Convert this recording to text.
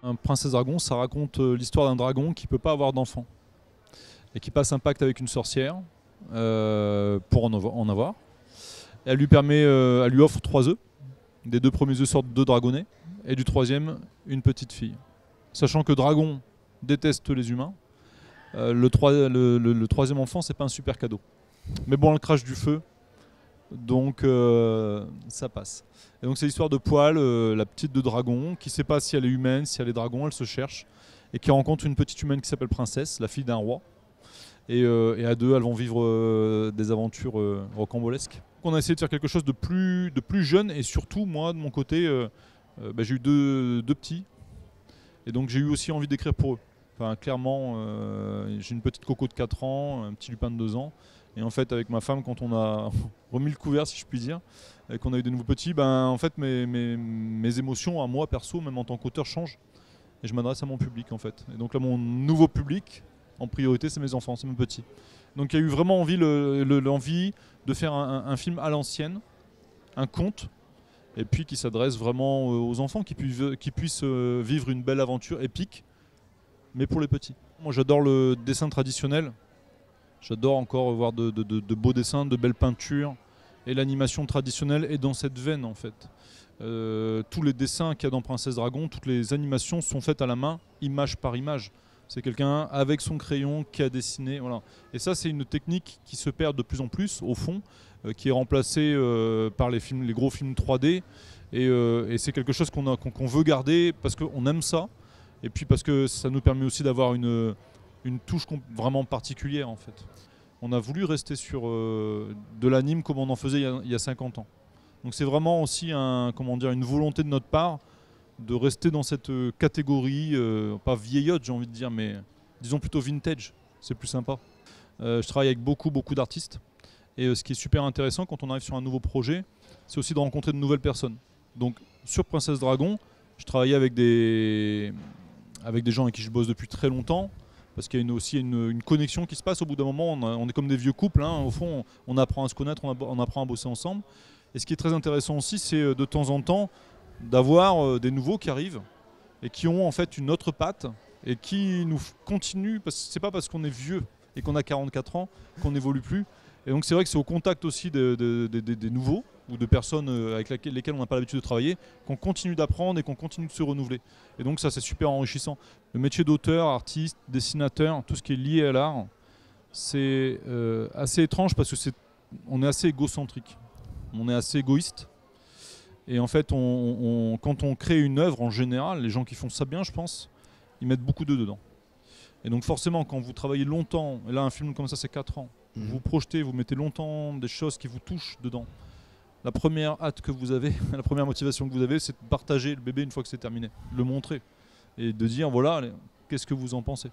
Un Princesse Dragon, ça raconte l'histoire d'un dragon qui ne peut pas avoir d'enfant et qui passe un pacte avec une sorcière pour en avoir. Elle lui offre 3 œufs. Des 2 premiers œufs sortent 2 dragonnets et du 3e, une petite fille. Sachant que Dragon déteste les humains, le 3e enfant, c'est pas un super cadeau. Mais bon, elle crache du feu, donc ça passe. Et donc c'est l'histoire de Poil, la petite de Dragon, qui sait pas si elle est humaine, si elle est dragon, elle se cherche, et qui rencontre une petite humaine qui s'appelle Princesse, la fille d'un roi. Et à 2, elles vont vivre des aventures rocambolesques. On a essayé de faire quelque chose de plus jeune, et surtout, moi, de mon côté, j'ai eu deux petits, et donc j'ai eu aussi envie d'écrire pour eux. Enfin, clairement, j'ai une petite Coco de 4 ans, un petit Lupin de 2 ans, et en fait, avec ma femme, quand on a remis le couvert, si je puis dire, et qu'on a eu des nouveaux petits, en fait, mes émotions, à moi, perso, même en tant qu'auteur, changent, et je m'adresse à mon public, en fait. Et donc là, mon nouveau public, en priorité, c'est mes enfants, c'est mes petits. Donc il y a eu vraiment envie, l'envie de faire un film à l'ancienne, un conte, et puis qui s'adresse vraiment aux enfants, qui puissent vivre une belle aventure épique, mais pour les petits. Moi j'adore le dessin traditionnel, j'adore encore voir de beaux dessins, de belles peintures, et l'animation traditionnelle est dans cette veine en fait. Tous les dessins qu'il y a dans Princesse Dragon, toutes les animations sont faites à la main, image par image. C'est quelqu'un avec son crayon qui a dessiné. Voilà. Et ça, c'est une technique qui se perd de plus en plus, au fond, qui est remplacée par les gros films 3D. Et c'est quelque chose qu'on veut garder parce qu'on aime ça. Et puis parce que ça nous permet aussi d'avoir une touche vraiment particulière, en fait. On a voulu rester sur de l'anime comme on en faisait il y a 50 ans. Donc c'est vraiment aussi une volonté de notre part de rester dans cette catégorie, pas vieillotte j'ai envie de dire, mais disons plutôt vintage, c'est plus sympa. Je travaille avec beaucoup d'artistes, et ce qui est super intéressant quand on arrive sur un nouveau projet, c'est aussi de rencontrer de nouvelles personnes. Donc sur Princesse Dragon, je travaillais avec des gens avec qui je bosse depuis très longtemps, parce qu'il y a aussi une connexion qui se passe au bout d'un moment, on est comme des vieux couples, hein, au fond on apprend à se connaître, on apprend à bosser ensemble. Et ce qui est très intéressant aussi, c'est de temps en temps d'avoir des nouveaux qui arrivent et qui ont en fait une autre patte et qui nous continuent, parce que c'est pas parce qu'on est vieux et qu'on a 44 ans qu'on n'évolue plus. Et donc c'est vrai que c'est au contact aussi des nouveaux ou de personnes avec lesquelles on n'a pas l'habitude de travailler qu'on continue d'apprendre et qu'on continue de se renouveler. Et donc ça, c'est super enrichissant. Le métier d'auteur, artiste, dessinateur, tout ce qui est lié à l'art, c'est assez étrange parce que on est assez égocentrique, on est assez égoïste. Et en fait, quand on crée une œuvre, en général, les gens qui font ça bien, je pense, ils mettent beaucoup d'eux dedans. Et donc forcément, quand vous travaillez longtemps, et là un film comme ça c'est 4 ans, vous projetez, vous mettez longtemps des choses qui vous touchent dedans. La première hâte que vous avez, la première motivation que vous avez, c'est de partager le bébé une fois que c'est terminé, de le montrer et de dire voilà, qu'est-ce que vous en pensez.